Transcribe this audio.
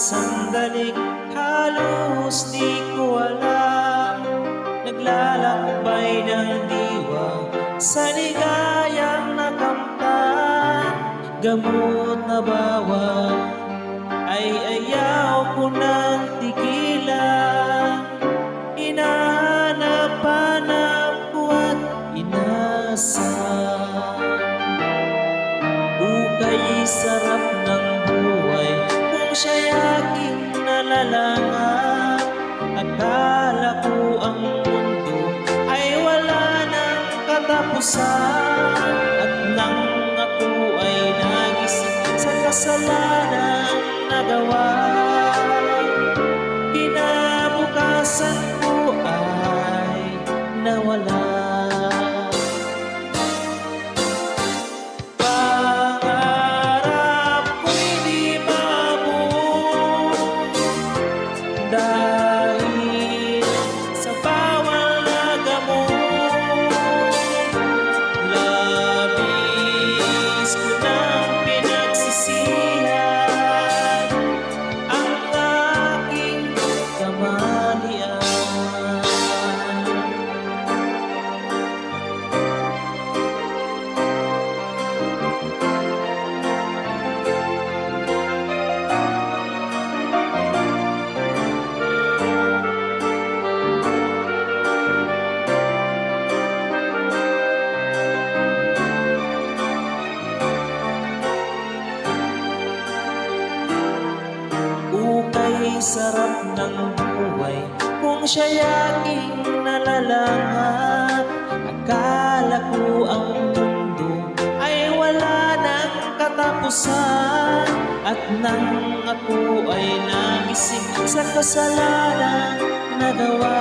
sandaling halos di ko alam. Naglalakbay ng diwa sa ligayang nakamtan. Gamot na bawal ay ayaw ko nang tigilan. Hinahanap-hanap ko at inasal. Ukay sarap ng buhay kung siya'y aking nalalangan. Akala ko ang mundo ay wala ng katapusan. At nang ako ay nagising sa kasalanang nagawa, kinabukasan ko ay nawala. Dahil sa bawal na gamot, labis ko nang pinagsisihan ang aking kamalian. Ukay sarap ng buhay kung siya'y aking nalalangan. Akala ko ang mundo ay wala ng katapusan. At nang ako ay nagising sa kasalanang nagawa,